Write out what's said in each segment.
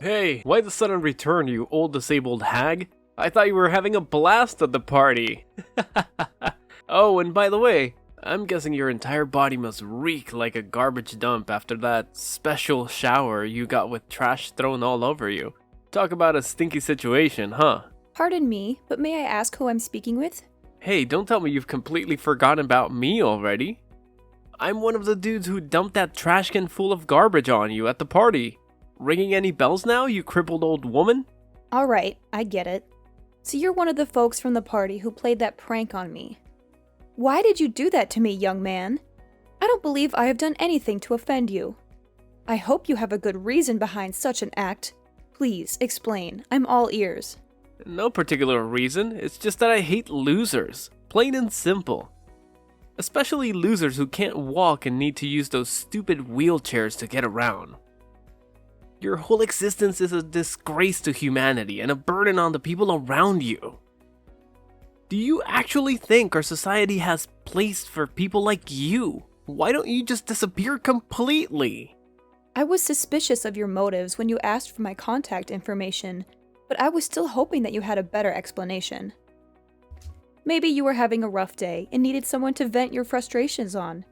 Hey, why the sudden return, you old disabled hag? I thought you were having a blast at the party. Oh, and by the way, I'm guessing your entire body must reek like a garbage dump after that special shower you got with trash thrown all over you. Talk about a stinky situation, huh? Pardon me, but may I ask who I'm speaking with? Hey, don't tell me you've completely forgotten about me already. I'm one of the dudes who dumped that trash can full of garbage on you at the party. Ringing any bells now, you crippled old woman? Alright, I get it. So you're one of the folks from the party who played that prank on me. Why did you do that to me, young man? I don't believe I have done anything to offend you. I hope you have a good reason behind such an act. Please, explain. I'm all ears. No particular reason, it's just that I hate losers. Plain and simple. Especially losers who can't walk and need to use those stupid wheelchairs to get around. Your whole existence is a disgrace to humanity and a burden on the people around you. Do you actually think our society has place for people like you? Why don't you just disappear completely? I was suspicious of your motives when you asked for my contact information, but I was still hoping that you had a better explanation. Maybe you were having a rough day and needed someone to vent your frustrations on.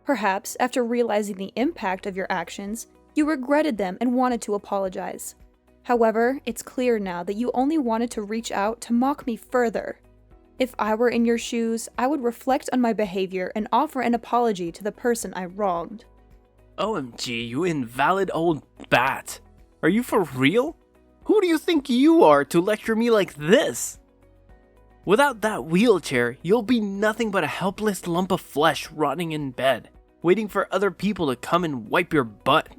Perhaps, after realizing the impact of your actions, you regretted them and wanted to apologize. However, it's clear now that you only wanted to reach out to mock me further. If I were in your shoes, I would reflect on my behavior and offer an apology to the person I wronged. OMG, you invalid old bat. Are you for real? Who do you think you are to lecture me like this? Without that wheelchair, you'll be nothing but a helpless lump of flesh rotting in bed, waiting for other people to come and wipe your butt.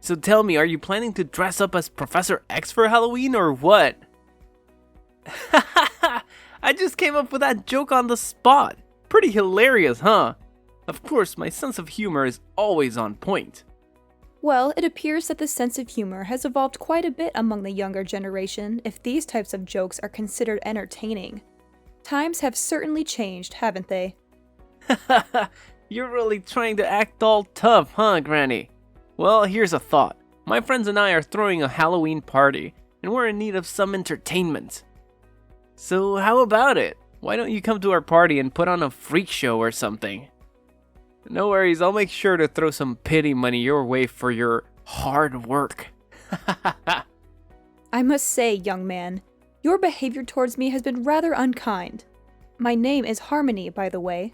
So tell me, are you planning to dress up as Professor X for Halloween or what? I just came up with that joke on the spot. Pretty hilarious, huh? Of course, my sense of humor is always on point. Well, it appears that the sense of humor has evolved quite a bit among the younger generation if these types of jokes are considered entertaining. Times have certainly changed, haven't they? You're really trying to act all tough, huh, Granny? Well, here's a thought. My friends and I are throwing a Halloween party, and we're in need of some entertainment. So how about it? Why don't you come to our party and put on a freak show or something? No worries, I'll make sure to throw some pity money your way for your hard work. I must say, young man, your behavior towards me has been rather unkind. My name is Harmony, by the way.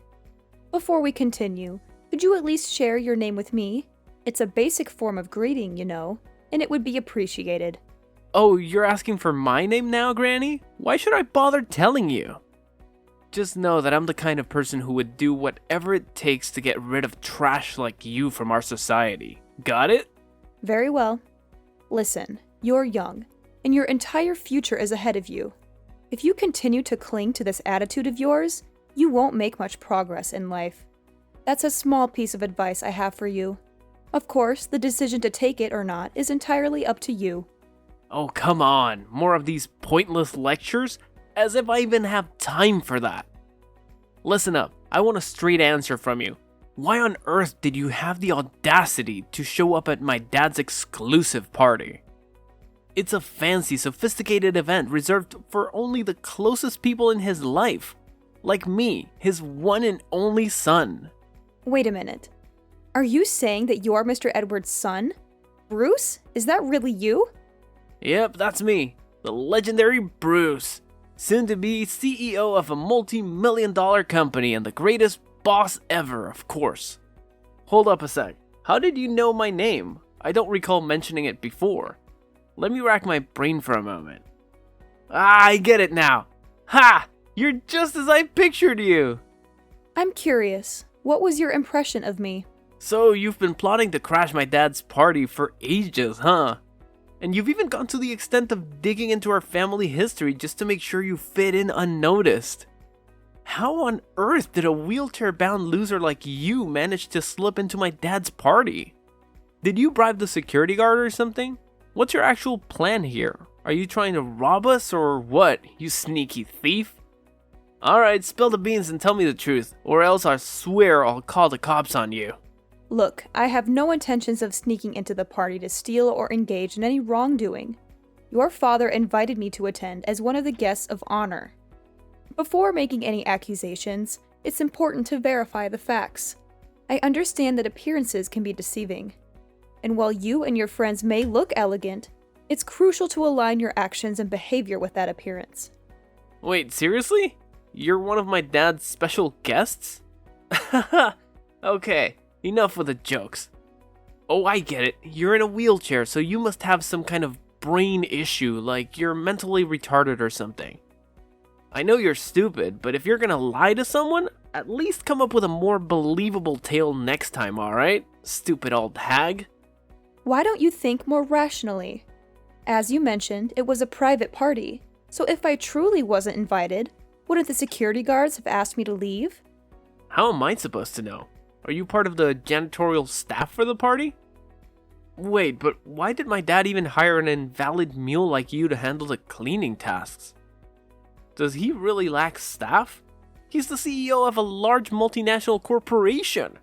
Before we continue, could you at least share your name with me? It's a basic form of greeting, you know, and it would be appreciated. Oh, you're asking for my name now, Granny? Why should I bother telling you? Just know that I'm the kind of person who would do whatever it takes to get rid of trash like you from our society. Got it? Very well. Listen, you're young, and your entire future is ahead of you. If you continue to cling to this attitude of yours, you won't make much progress in life. That's a small piece of advice I have for you. Of course, the decision to take it or not is entirely up to you. Oh, come on. More of these pointless lectures? As if I even have time for that. Listen up, I want a straight answer from you. Why on earth did you have the audacity to show up at my dad's exclusive party? It's a fancy, sophisticated event reserved for only the closest people in his life. Like me, his one and only son. Wait a minute. Are you saying that you're Mr. Edwards' son? Bruce? Is that really you? Yep, that's me. The legendary Bruce. Soon to be CEO of a multi-million-dollar company and the greatest boss ever, of course. Hold up a sec. How did you know my name? I don't recall mentioning it before. Let me rack my brain for a moment. I get it now. Ha! You're just as I pictured you. I'm curious. What was your impression of me? So you've been plotting to crash my dad's party for ages, huh? And you've even gone to the extent of digging into our family history just to make sure you fit in unnoticed. How on earth did a wheelchair-bound loser like you manage to slip into my dad's party? Did you bribe the security guard or something? What's your actual plan here? Are you trying to rob us or what, you sneaky thief? Alright, spill the beans and tell me the truth, or else I swear I'll call the cops on you. Look, I have no intentions of sneaking into the party to steal or engage in any wrongdoing. Your father invited me to attend as one of the guests of honor. Before making any accusations, it's important to verify the facts. I understand that appearances can be deceiving. And while you and your friends may look elegant, it's crucial to align your actions and behavior with that appearance. Wait, seriously? You're one of my dad's special guests? Okay, enough with the jokes. Oh, I get it. You're in a wheelchair, so you must have some kind of brain issue, like you're mentally retarded or something. I know you're stupid, but if you're gonna lie to someone, at least come up with a more believable tale next time, alright? Stupid old hag. Why don't you think more rationally? As you mentioned, it was a private party, so if I truly wasn't invited, wouldn't the security guards have asked me to leave? How am I supposed to know? Are you part of the janitorial staff for the party? Wait, but why did my dad even hire an invalid mule like you to handle the cleaning tasks? Does he really lack staff? He's the CEO of a large multinational corporation.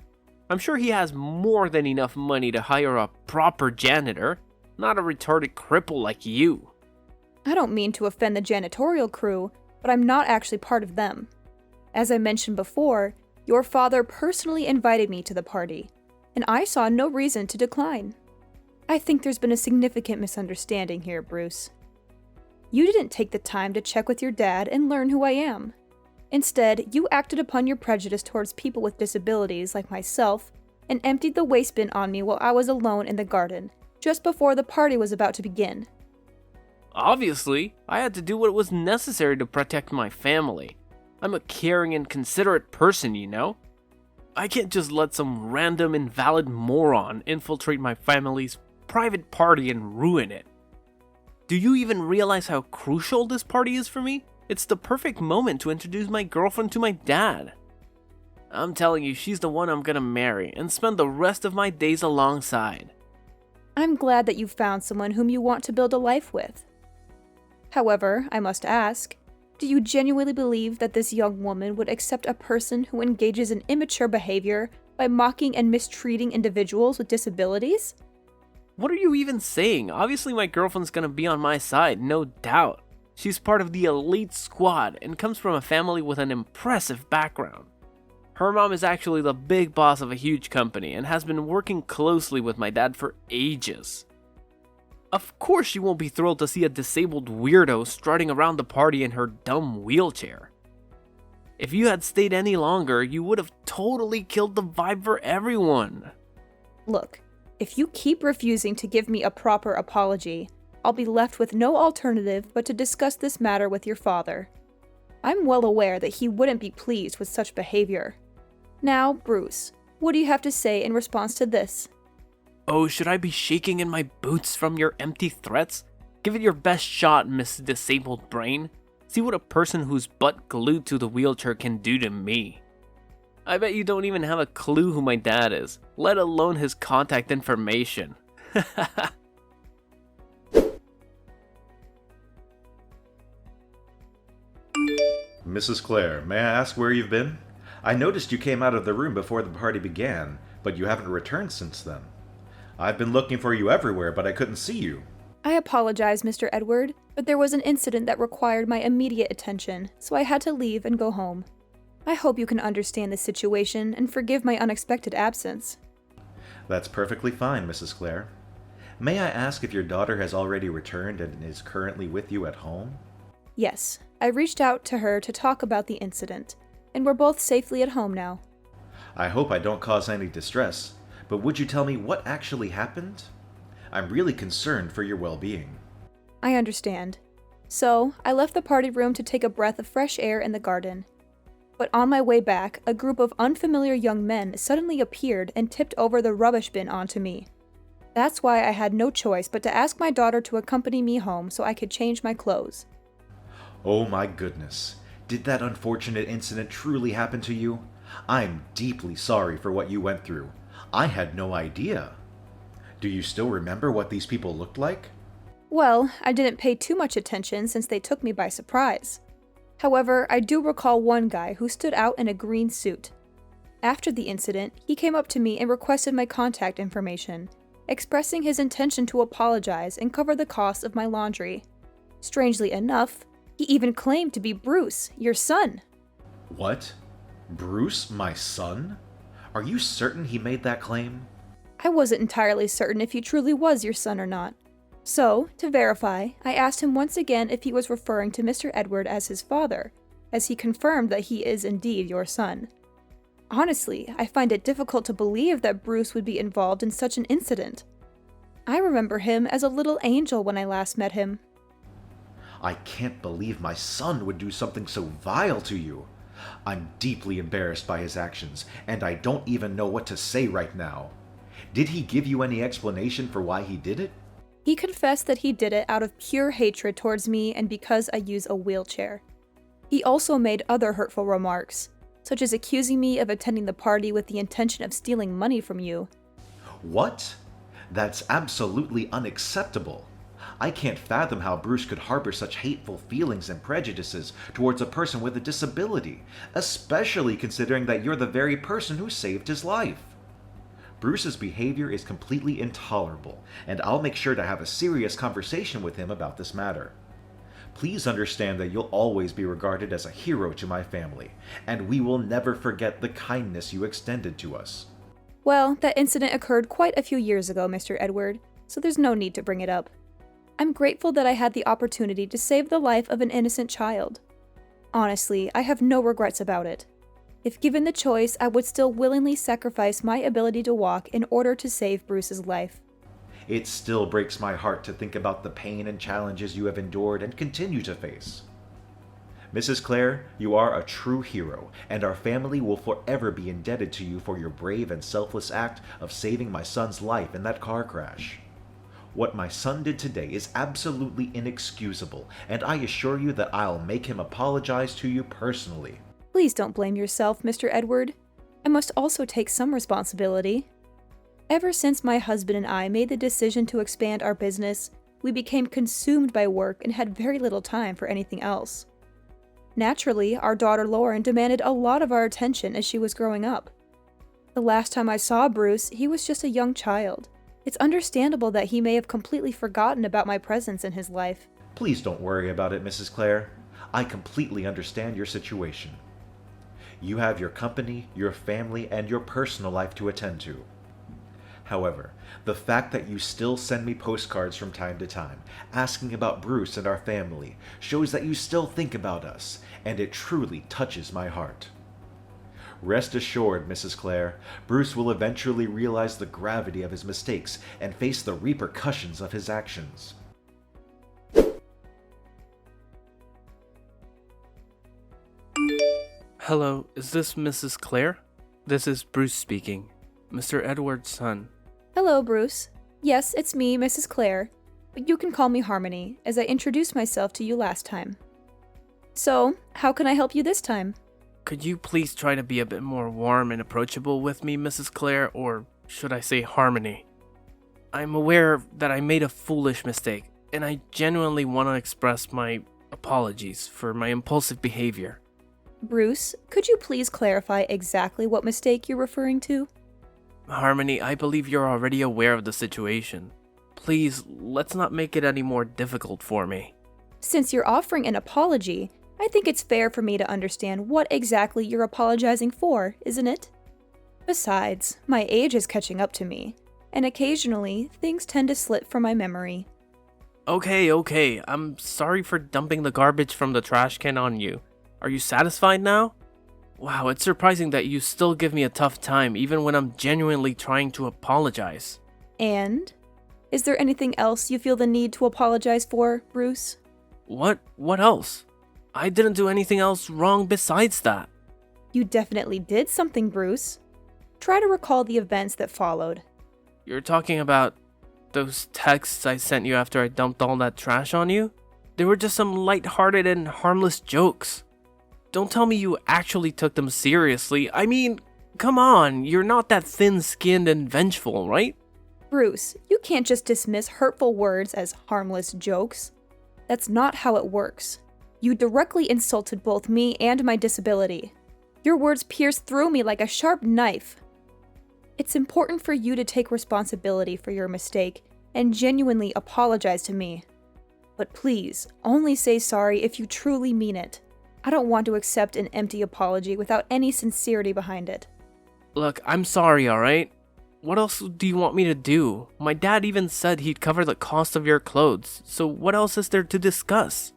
I'm sure he has more than enough money to hire a proper janitor, not a retarded cripple like you. I don't mean to offend the janitorial crew, but I'm not actually part of them. As I mentioned before, your father personally invited me to the party, and I saw no reason to decline. I think there's been a significant misunderstanding here, Bruce. You didn't take the time to check with your dad and learn who I am. Instead, you acted upon your prejudice towards people with disabilities like myself and emptied the waste bin on me while I was alone in the garden, just before the party was about to begin. Obviously, I had to do what was necessary to protect my family. I'm a caring and considerate person, you know? I can't just let some random invalid moron infiltrate my family's private party and ruin it. Do you even realize how crucial this party is for me? It's the perfect moment to introduce my girlfriend to my dad. I'm telling you, she's the one I'm gonna marry and spend the rest of my days alongside. I'm glad that you found someone whom you want to build a life with. However, I must ask, do you genuinely believe that this young woman would accept a person who engages in immature behavior by mocking and mistreating individuals with disabilities? What are you even saying? Obviously my girlfriend's gonna be on my side, no doubt. She's part of the elite squad and comes from a family with an impressive background. Her mom is actually the big boss of a huge company and has been working closely with my dad for ages. Of course she won't be thrilled to see a disabled weirdo strutting around the party in her dumb wheelchair. If you had stayed any longer, you would have totally killed the vibe for everyone. Look, if you keep refusing to give me a proper apology, I'll be left with no alternative but to discuss this matter with your father. I'm well aware that he wouldn't be pleased with such behavior. Now, Bruce, what do you have to say in response to this? Oh, should I be shaking in my boots from your empty threats? Give it your best shot, Miss Disabled Brain. See what a person who's butt glued to the wheelchair can do to me. I bet you don't even have a clue who my dad is, let alone his contact information. Mrs. Clare, may I ask where you've been? I noticed you came out of the room before the party began, but you haven't returned since then. I've been looking for you everywhere, but I couldn't see you. I apologize, Mr. Edward, but there was an incident that required my immediate attention, so I had to leave and go home. I hope you can understand the situation and forgive my unexpected absence. That's perfectly fine, Mrs. Clare. May I ask if your daughter has already returned and is currently with you at home? Yes, I reached out to her to talk about the incident, and we're both safely at home now. I hope I don't cause any distress, but would you tell me what actually happened? I'm really concerned for your well-being. I understand. So, I left the party room to take a breath of fresh air in the garden. But on my way back, a group of unfamiliar young men suddenly appeared and tipped over the rubbish bin onto me. That's why I had no choice but to ask my daughter to accompany me home so I could change my clothes. Oh my goodness. Did that unfortunate incident truly happen to you? I'm deeply sorry for what you went through. I had no idea. Do you still remember what these people looked like? Well, I didn't pay too much attention since they took me by surprise. However, I do recall one guy who stood out in a green suit. After the incident, he came up to me and requested my contact information, expressing his intention to apologize and cover the cost of my laundry. Strangely enough, he even claimed to be Bruce, your son. What? Bruce, my son? Are you certain he made that claim? I wasn't entirely certain if he truly was your son or not. So, to verify, I asked him once again if he was referring to Mr. Edward as his father, as he confirmed that he is indeed your son. Honestly, I find it difficult to believe that Bruce would be involved in such an incident. I remember him as a little angel when I last met him. I can't believe my son would do something so vile to you. I'm deeply embarrassed by his actions, and I don't even know what to say right now. Did he give you any explanation for why he did it? He confessed that he did it out of pure hatred towards me and because I use a wheelchair. He also made other hurtful remarks, such as accusing me of attending the party with the intention of stealing money from you. What? That's absolutely unacceptable. I can't fathom how Bruce could harbor such hateful feelings and prejudices towards a person with a disability, especially considering that you're the very person who saved his life. Bruce's behavior is completely intolerable, and I'll make sure to have a serious conversation with him about this matter. Please understand that you'll always be regarded as a hero to my family, and we will never forget the kindness you extended to us. Well, that incident occurred quite a few years ago, Mr. Edward, so there's no need to bring it up. I'm grateful that I had the opportunity to save the life of an innocent child. Honestly, I have no regrets about it. If given the choice, I would still willingly sacrifice my ability to walk in order to save Bruce's life. It still breaks my heart to think about the pain and challenges you have endured and continue to face. Mrs. Clare, you are a true hero, and our family will forever be indebted to you for your brave and selfless act of saving my son's life in that car crash. What my son did today is absolutely inexcusable, and I assure you that I'll make him apologize to you personally. Please don't blame yourself, Mr. Edward. I must also take some responsibility. Ever since my husband and I made the decision to expand our business, we became consumed by work and had very little time for anything else. Naturally, our daughter Lauren demanded a lot of our attention as she was growing up. The last time I saw Bruce, he was just a young child. It's understandable that he may have completely forgotten about my presence in his life. Please don't worry about it, Mrs. Clare. I completely understand your situation. You have your company, your family, and your personal life to attend to. However, the fact that you still send me postcards from time to time, asking about Bruce and our family, shows that you still think about us, and it truly touches my heart. Rest assured, Mrs. Clare, Bruce will eventually realize the gravity of his mistakes and face the repercussions of his actions. Hello, is this Mrs. Clare? This is Bruce speaking, Mr. Edward's son. Hello, Bruce. Yes, it's me, Mrs. Clare, but you can call me Harmony, as I introduced myself to you last time. So, how can I help you this time? Could you please try to be a bit more warm and approachable with me, Mrs. Clare, or should I say Harmony? I'm aware that I made a foolish mistake, and I genuinely want to express my apologies for my impulsive behavior. Bruce, could you please clarify exactly what mistake you're referring to? Harmony, I believe you're already aware of the situation. Please, let's not make it any more difficult for me. Since you're offering an apology, I think it's fair for me to understand what exactly you're apologizing for, isn't it? Besides, my age is catching up to me, and occasionally, things tend to slip from my memory. Okay, I'm sorry for dumping the garbage from the trash can on you. Are you satisfied now? Wow, it's surprising that you still give me a tough time even when I'm genuinely trying to apologize. And? Is there anything else you feel the need to apologize for, Bruce? What else? I didn't do anything else wrong besides that. You definitely did something, Bruce. Try to recall the events that followed. You're talking about those texts I sent you after I dumped all that trash on you? They were just some light-hearted and harmless jokes. Don't tell me you actually took them seriously. I mean, come on, you're not that thin-skinned and vengeful, right? Bruce, you can't just dismiss hurtful words as harmless jokes. That's not how it works. You directly insulted both me and my disability. Your words pierce through me like a sharp knife. It's important for you to take responsibility for your mistake and genuinely apologize to me. But please, only say sorry if you truly mean it. I don't want to accept an empty apology without any sincerity behind it. Look, I'm sorry, alright? What else do you want me to do? My dad even said he'd cover the cost of your clothes, so what else is there to discuss?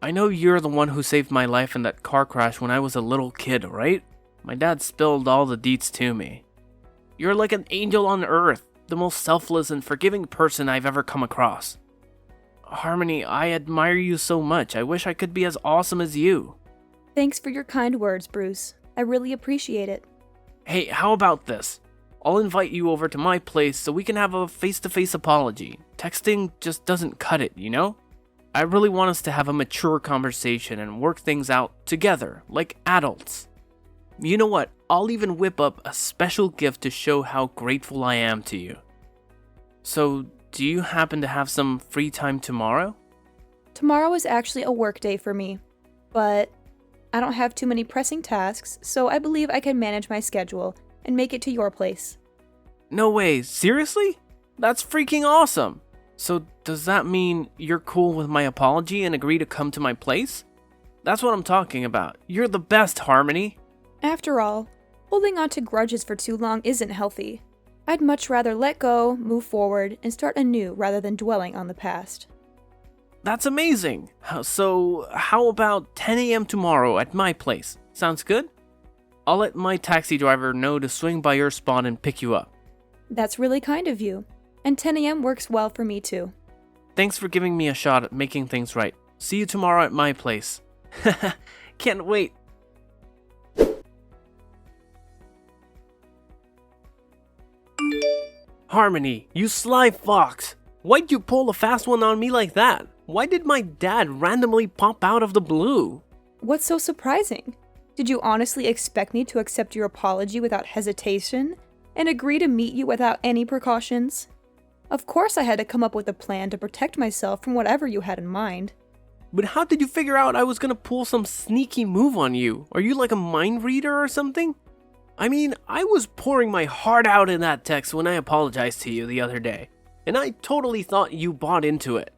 I know you're the one who saved my life in that car crash when I was a little kid, right? My dad spilled all the deets to me. You're like an angel on earth, the most selfless and forgiving person I've ever come across. Harmony, I admire you so much. I wish I could be as awesome as you. Thanks for your kind words, Bruce. I really appreciate it. Hey, how about this? I'll invite you over to my place so we can have a face-to-face apology. Texting just doesn't cut it, you know? I really want us to have a mature conversation and work things out together, like adults. You know what? I'll even whip up a special gift to show how grateful I am to you. So, do you happen to have some free time tomorrow? Tomorrow is actually a work day for me, but I don't have too many pressing tasks, so I believe I can manage my schedule and make it to your place. No way, seriously? That's freaking awesome! So does that mean you're cool with my apology and agree to come to my place? That's what I'm talking about. You're the best, Harmony. After all, holding on to grudges for too long isn't healthy. I'd much rather let go, move forward, and start anew rather than dwelling on the past. That's amazing! So how about 10 a.m. tomorrow at my place? Sounds good? I'll let my taxi driver know to swing by your spot and pick you up. That's really kind of you. And 10 a.m. works well for me too. Thanks for giving me a shot at making things right. See you tomorrow at my place. Can't wait. Harmony, you sly fox. Why'd you pull a fast one on me like that? Why did my dad randomly pop out of the blue? What's so surprising? Did you honestly expect me to accept your apology without hesitation and agree to meet you without any precautions? Of course I had to come up with a plan to protect myself from whatever you had in mind. But how did you figure out I was gonna pull some sneaky move on you? Are you like a mind reader or something? I mean, I was pouring my heart out in that text when I apologized to you the other day, and I totally thought you bought into it.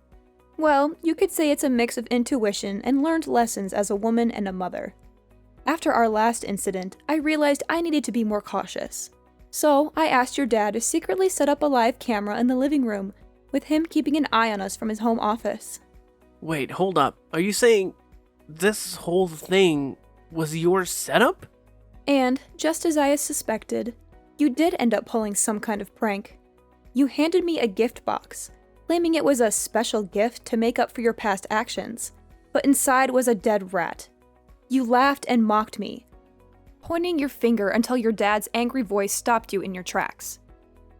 Well, you could say it's a mix of intuition and learned lessons as a woman and a mother. After our last incident, I realized I needed to be more cautious. So, I asked your dad to secretly set up a live camera in the living room, with him keeping an eye on us from his home office. Wait, hold up. Are you saying this whole thing was your setup? And, just as I suspected, you did end up pulling some kind of prank. You handed me a gift box, claiming it was a special gift to make up for your past actions, but inside was a dead rat. You laughed and mocked me, pointing your finger until your dad's angry voice stopped you in your tracks.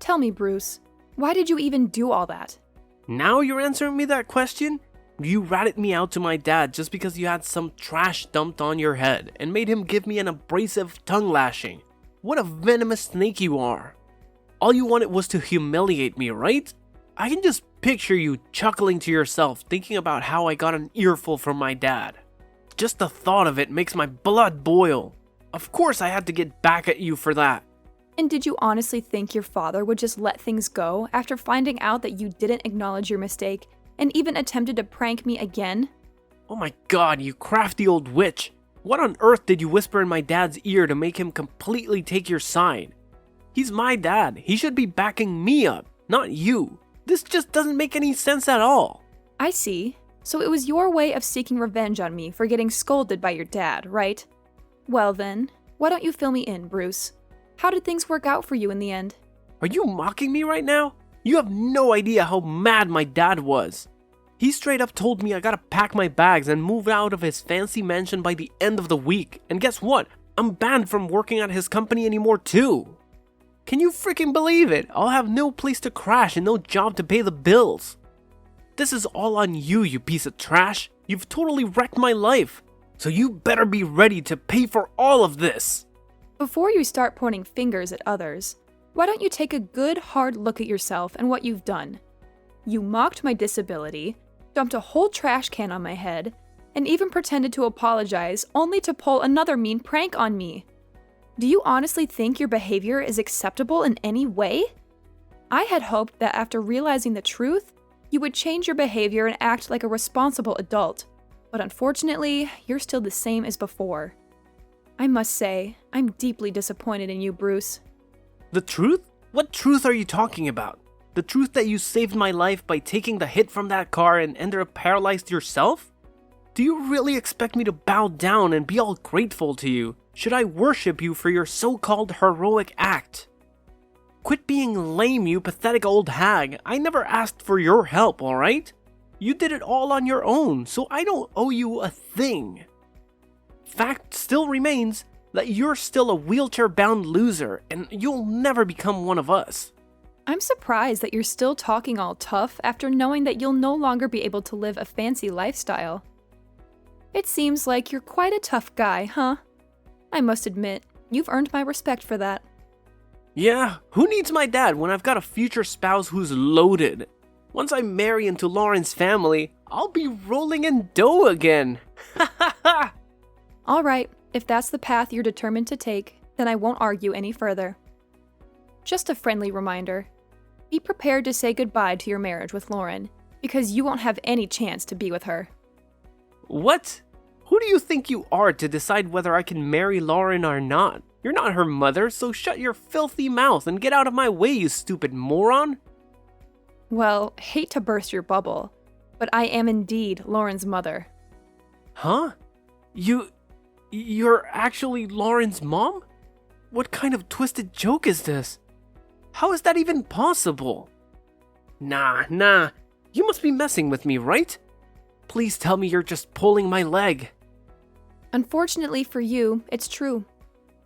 Tell me, Bruce, why did you even do all that? Now you're answering me that question? You ratted me out to my dad just because you had some trash dumped on your head and made him give me an abrasive tongue lashing. What a venomous snake you are. All you wanted was to humiliate me, right? I can just picture you chuckling to yourself thinking about how I got an earful from my dad. Just the thought of it makes my blood boil. Of course I had to get back at you for that. And did you honestly think your father would just let things go after finding out that you didn't acknowledge your mistake and even attempted to prank me again? Oh my god, you crafty old witch. What on earth did you whisper in my dad's ear to make him completely take your side? He's my dad. He should be backing me up, not you. This just doesn't make any sense at all. I see. So it was your way of seeking revenge on me for getting scolded by your dad, right? Well then, why don't you fill me in, Bruce? How did things work out for you in the end? Are you mocking me right now? You have no idea how mad my dad was. He straight up told me I gotta pack my bags and move out of his fancy mansion by the end of the week. And guess what? I'm banned from working at his company anymore too. Can you freaking believe it? I'll have no place to crash and no job to pay the bills. This is all on you, you piece of trash. You've totally wrecked my life. So you better be ready to pay for all of this. Before you start pointing fingers at others, why don't you take a good hard look at yourself and what you've done? You mocked my disability, dumped a whole trash can on my head, and even pretended to apologize only to pull another mean prank on me. Do you honestly think your behavior is acceptable in any way? I had hoped that after realizing the truth, you would change your behavior and act like a responsible adult, but unfortunately, you're still the same as before. I must say, I'm deeply disappointed in you, Bruce. The truth? What truth are you talking about? The truth that you saved my life by taking the hit from that car and ended up paralyzed yourself? Do you really expect me to bow down and be all grateful to you? Should I worship you for your so-called heroic act? Quit being lame, you pathetic old hag. I never asked for your help, alright? You did it all on your own, so I don't owe you a thing. Fact still remains that you're still a wheelchair-bound loser, and you'll never become one of us. I'm surprised that you're still talking all tough after knowing that you'll no longer be able to live a fancy lifestyle. It seems like you're quite a tough guy, huh? I must admit, you've earned my respect for that. Yeah, who needs my dad when I've got a future spouse who's loaded? Once I marry into Lauren's family, I'll be rolling in dough again. Ha ha ha! Alright, if that's the path you're determined to take, then I won't argue any further. Just a friendly reminder. Be prepared to say goodbye to your marriage with Lauren, because you won't have any chance to be with her. What? Who do you think you are to decide whether I can marry Lauren or not? You're not her mother, so shut your filthy mouth and get out of my way, you stupid moron! Well, hate to burst your bubble, but I am indeed Lauren's mother. Huh? You're actually Lauren's mom? What kind of twisted joke is this? How is that even possible? Nah, you must be messing with me, right? Please tell me you're just pulling my leg. Unfortunately for you, it's true.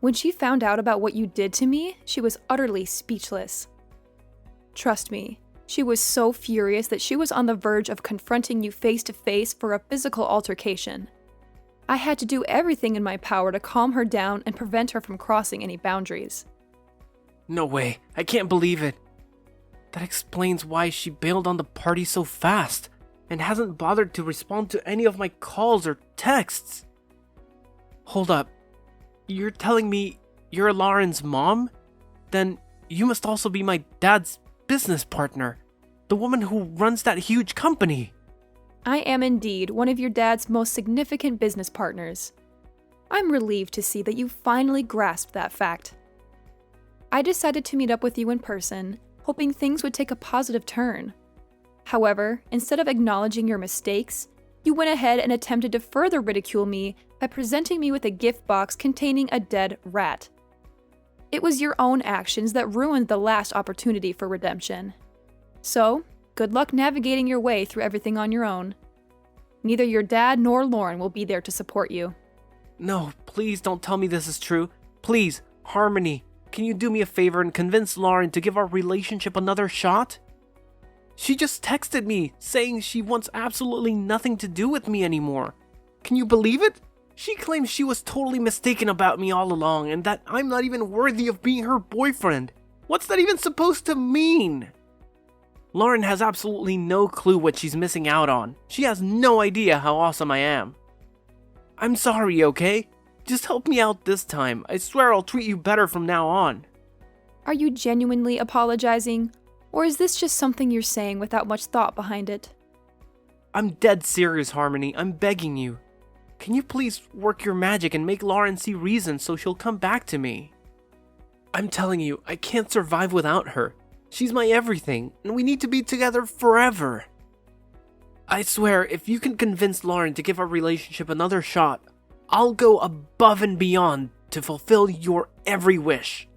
When she found out about what you did to me, she was utterly speechless. Trust me, she was so furious that she was on the verge of confronting you face to face for a physical altercation. I had to do everything in my power to calm her down and prevent her from crossing any boundaries. No way, I can't believe it. That explains why she bailed on the party so fast and hasn't bothered to respond to any of my calls or texts. Hold up, you're telling me you're Lauren's mom? Then you must also be my dad's business partner, the woman who runs that huge company. I am indeed one of your dad's most significant business partners. I'm relieved to see that you finally grasped that fact. I decided to meet up with you in person, hoping things would take a positive turn. However, instead of acknowledging your mistakes, you went ahead and attempted to further ridicule me by presenting me with a gift box containing a dead rat. It was your own actions that ruined the last opportunity for redemption. So, good luck navigating your way through everything on your own. Neither your dad nor Lauren will be there to support you. No, please don't tell me this is true. Please, Harmony, can you do me a favor and convince Lauren to give our relationship another shot? She just texted me saying she wants absolutely nothing to do with me anymore. Can you believe it? She claims she was totally mistaken about me all along and that I'm not even worthy of being her boyfriend. What's that even supposed to mean? Lauren has absolutely no clue what she's missing out on. She has no idea how awesome I am. I'm sorry, okay? Just help me out this time. I swear I'll treat you better from now on. Are you genuinely apologizing? Or is this just something you're saying without much thought behind it? I'm dead serious, Harmony. I'm begging you. Can you please work your magic and make Lauren see reason so she'll come back to me? I'm telling you, I can't survive without her. She's my everything, and we need to be together forever. I swear, if you can convince Lauren to give our relationship another shot, I'll go above and beyond to fulfill your every wish.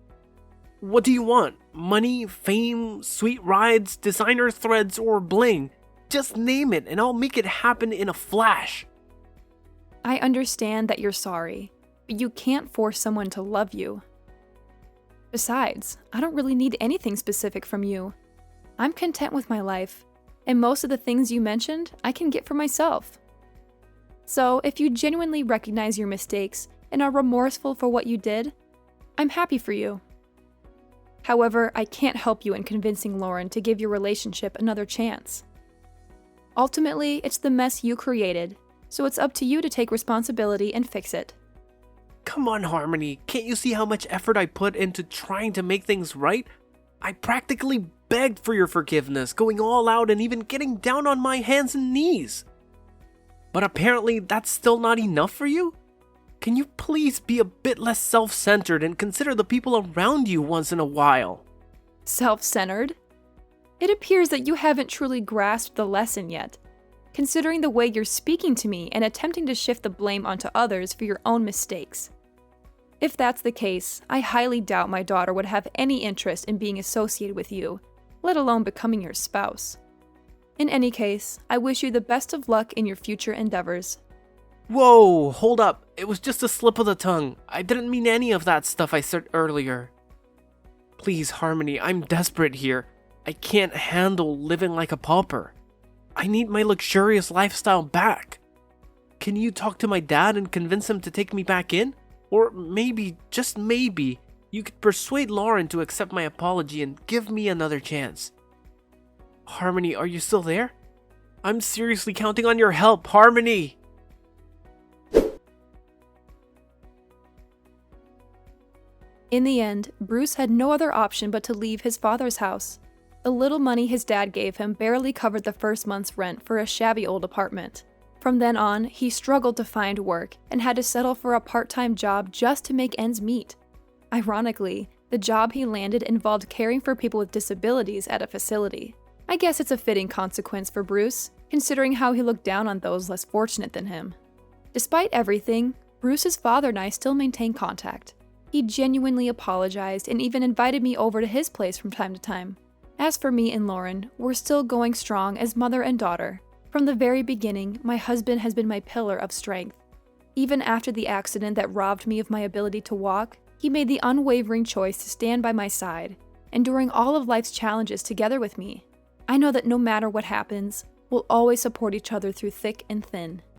What do you want? Money, fame, sweet rides, designer threads, or bling? Just name it, and I'll make it happen in a flash. I understand that you're sorry, but you can't force someone to love you. Besides, I don't really need anything specific from you. I'm content with my life, and most of the things you mentioned, I can get for myself. So, if you genuinely recognize your mistakes and are remorseful for what you did, I'm happy for you. However, I can't help you in convincing Lauren to give your relationship another chance. Ultimately, it's the mess you created, so it's up to you to take responsibility and fix it. Come on, Harmony, can't you see how much effort I put into trying to make things right? I practically begged for your forgiveness, going all out and even getting down on my hands and knees. But apparently that's still not enough for you? Can you please be a bit less self-centered and consider the people around you once in a while? Self-centered? It appears that you haven't truly grasped the lesson yet, considering the way you're speaking to me and attempting to shift the blame onto others for your own mistakes. If that's the case, I highly doubt my daughter would have any interest in being associated with you, let alone becoming your spouse. In any case, I wish you the best of luck in your future endeavors. Whoa, hold up. It was just a slip of the tongue. I didn't mean any of that stuff I said earlier. Please, Harmony, I'm desperate here. I can't handle living like a pauper. I need my luxurious lifestyle back. Can you talk to my dad and convince him to take me back in? Or maybe, just maybe, you could persuade Lauren to accept my apology and give me another chance. Harmony, are you still there? I'm seriously counting on your help, Harmony! In the end, Bruce had no other option but to leave his father's house. The little money his dad gave him barely covered the first month's rent for a shabby old apartment. From then on, he struggled to find work and had to settle for a part-time job just to make ends meet. Ironically, the job he landed involved caring for people with disabilities at a facility. I guess it's a fitting consequence for Bruce, considering how he looked down on those less fortunate than him. Despite everything, Bruce's father and I still maintain contact. He genuinely apologized and even invited me over to his place from time to time. As for me and Lauren, we're still going strong as mother and daughter. From the very beginning, my husband has been my pillar of strength. Even after the accident that robbed me of my ability to walk, he made the unwavering choice to stand by my side, enduring all of life's challenges together with me. I know that no matter what happens, we'll always support each other through thick and thin.